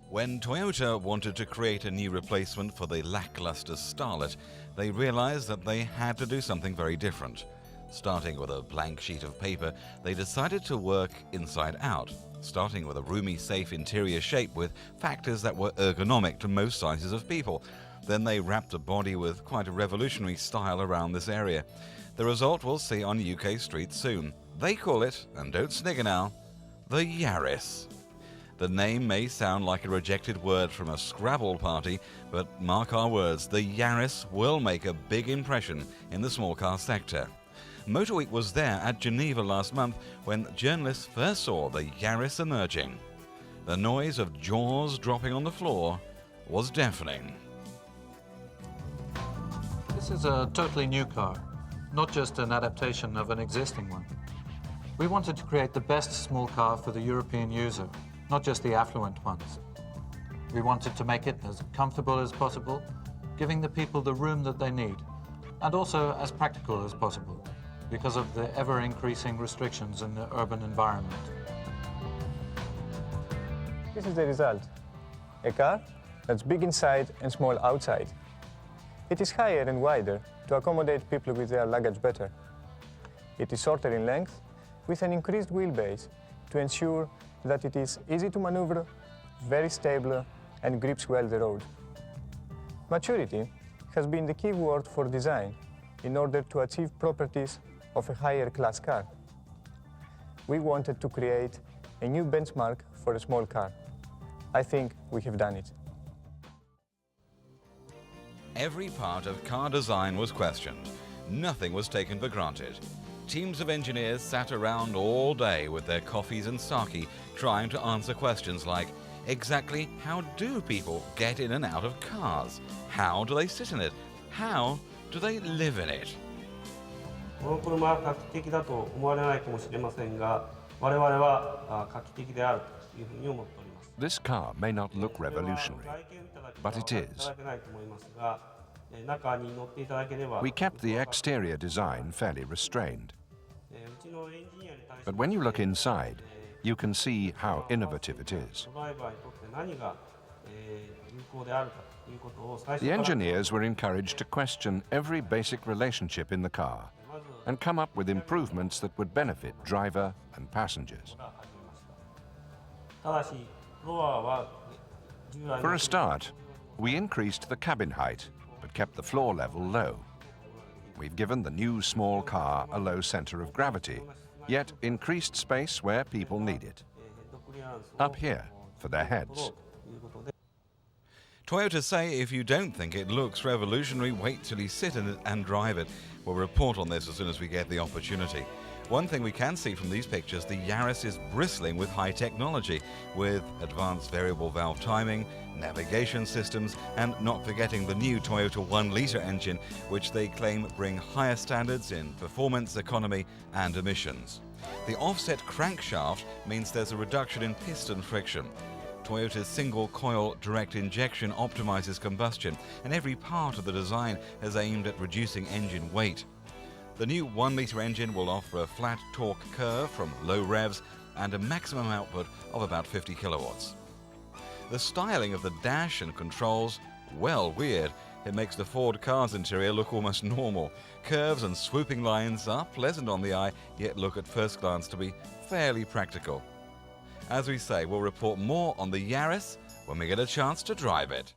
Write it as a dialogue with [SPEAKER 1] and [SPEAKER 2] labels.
[SPEAKER 1] When Toyota wanted to create a new replacement for the lackluster Starlet, they realized that they had to do something very different. Starting with a blank sheet of paper, they decided to work inside out, starting with a roomy, safe interior shape with factors that were ergonomic to most sizes of people. Then they wrapped a body with quite a revolutionary style around this area. The result we'll see on UK streets soon. They call it, and don't snigger now, the Yaris. The name may sound like a rejected word from a Scrabble party, but mark our words, the Yaris will make a big impression in the small car sector. Motor Week was there at Geneva last month when journalists first saw the Yaris emerging. The noise of jaws dropping on the floor was deafening.
[SPEAKER 2] This is a totally new car, not just an adaptation of an existing one. We wanted to create the best small car for the European user, not just the affluent ones. We wanted to make it as comfortable as possible, giving the people the room that they need, and also as practical as possible, because of the ever-increasing restrictions in the urban environment.
[SPEAKER 3] This is the result. A car that's big inside and small outside. It is higher and wider to accommodate people with their luggage better. It is shorter in length, with an increased wheelbase to ensure that it is easy to maneuver, very stable, and grips well the road. Maturity has been the key word for design in order to achieve properties of a higher class car. We wanted to create a new benchmark for a small car. I think we have done it.
[SPEAKER 1] Every part of car design was questioned. Nothing was taken for granted. Teams of engineers sat around all day with their coffees and sake trying to answer questions like, exactly how do people get in and out of cars? How do they sit in it? How do they live in it?
[SPEAKER 4] この車は画期的だと思われないかもしれませんが、我々は画期的であるというふうに思っております。
[SPEAKER 5] This car may not look revolutionary, but it is. We kept the exterior design fairly restrained. But when you look inside, you can see how innovative it is. The engineers were encouraged to question every basic relationship in the car and come up with improvements that would benefit driver and passengers. For a start, we increased the cabin height, but kept the floor level low. We've given the new small car a low center of gravity, yet increased space where people need it. Up here, for their heads.
[SPEAKER 1] Toyota say if you don't think it looks revolutionary, wait till you sit in it and drive it. We'll report on this as soon as we get the opportunity. One thing we can see from these pictures, the Yaris is bristling with high technology, with advanced variable valve timing, navigation systems, and not forgetting the new Toyota 1-litre engine, which they claim bring higher standards in performance, economy, and emissions. The offset crankshaft means there's a reduction in piston friction. Toyota's single-coil direct injection optimizes combustion, and every part of the design is aimed at reducing engine weight. The new 1-litre engine will offer a flat torque curve from low revs and a maximum output of about 50 kilowatts. The styling of the dash and controls, well, weird. It makes the Ford car's interior look almost normal. Curves and swooping lines are pleasant on the eye, yet look at first glance to be fairly practical. As we say, we'll report more on the Yaris when we get a chance to drive it.